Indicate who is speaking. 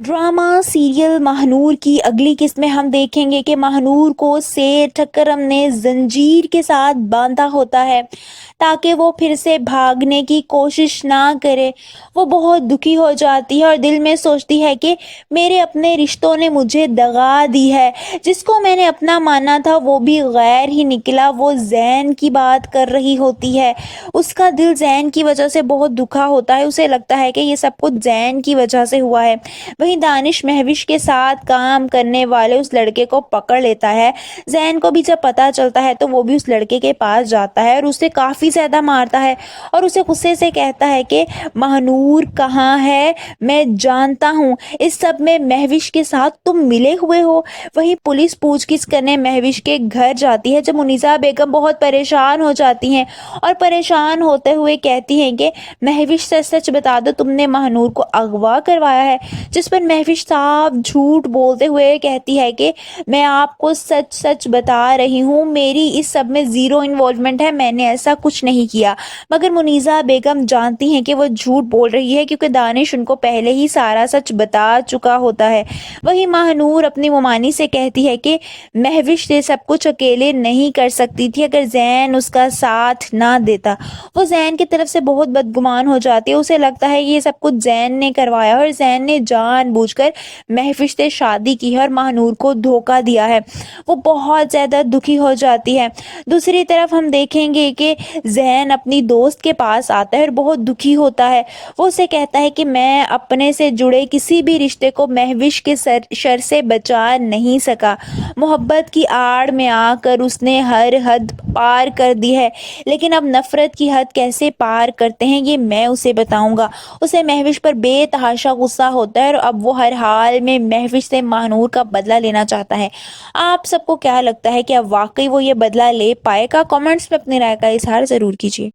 Speaker 1: Drama serial Mahnoor की अगली किस्त में हम देखेंगे कि महानूर को सेठ ठक्करम ने जंजीर के साथ बांधा होता है ताकि वो फिर से भागने की कोशिश ना करे। वो बहुत दुखी हो जाती है और दिल में सोचती है कि मेरे अपने रिश्तों ने मुझे दगा दी है, जिसको मैंने अपना माना था वो भी गैर ही निकला। वो जैन की बात कर रही होती है, उसका दिल जैन की वजह से बहुत दुखा होता है। उसे लगता है कि ये सब कुछ जैन की वजह से हुआ है। वहीं दानिश महविश के साथ काम करने वाले उस लड़के को पकड़ लेता है। जैन को भी जब पता चलता है तो वो भी उस लड़के के पास जाता है और उसे काफ़ी ज़्यादा मारता है और उसे गुस्से से कहता है कि महानूर कहाँ है, मैं जानता हूँ इस सब में महविश के साथ तुम मिले हुए हो। वहीं पुलिस पूछगिछ करने महविश के घर जाती है जब मुनीसा बेगम बहुत परेशान हो जाती हैं और परेशान होते हुए कहती हैं कि महविश से सच बता दो, तुमने महानूर को अगवा करवाया है। जिस पर महविश साफ झूठ बोलते हुए कहती है कि मैं आपको सच सच बता रही हूँ, मेरी इस सब में ज़ीरो इन्वॉल्वमेंट है, मैंने ऐसा कुछ नहीं किया। मगर मुनीसा बेगम जानती हैं कि वो झूठ बोल रही है क्योंकि दानिश उनको पहले ही सारा सच बता चुका होता है। वहीं महानूर अपनी मुमानी से कहती है कि महविश ये सब कुछ अकेले नहीं कर सकती थी अगर जैन उसका साथ ना देता। वो जैन की तरफ से बहुत बदगुमान हो जाती है। उसे लगता है ये सब कुछ जैन ने करवाया और जैन ने जानबूझकर महविश से शादी की है और महानूर को धोखा दिया है। वो बहुत ज़्यादा दुखी हो जाती है। दूसरी तरफ हम देखेंगे कि जैन अपनी दोस्त के पास आता है और बहुत दुखी होता है। वो उसे कहता है कि मैं अपने से जुड़े किसी भी रिश्ते को महविश के शर से बचा नहीं सका। मोहब्बत की आड़ में आकर उसने हर हद पार कर दी है, लेकिन अब नफरत की हद कैसे पार करते हैं ये मैं उसे बताऊंगा। उसे महविश पर बेतहाशा गुस्सा होता है और अब वो हर हाल में महविश से महानूर का बदला लेना चाहता है। आप सबको क्या लगता है कि अब वाकई वो ये बदला ले पाएगा? कमेंट्स में अपनी राय का इजहार ज़रूर कीजिए।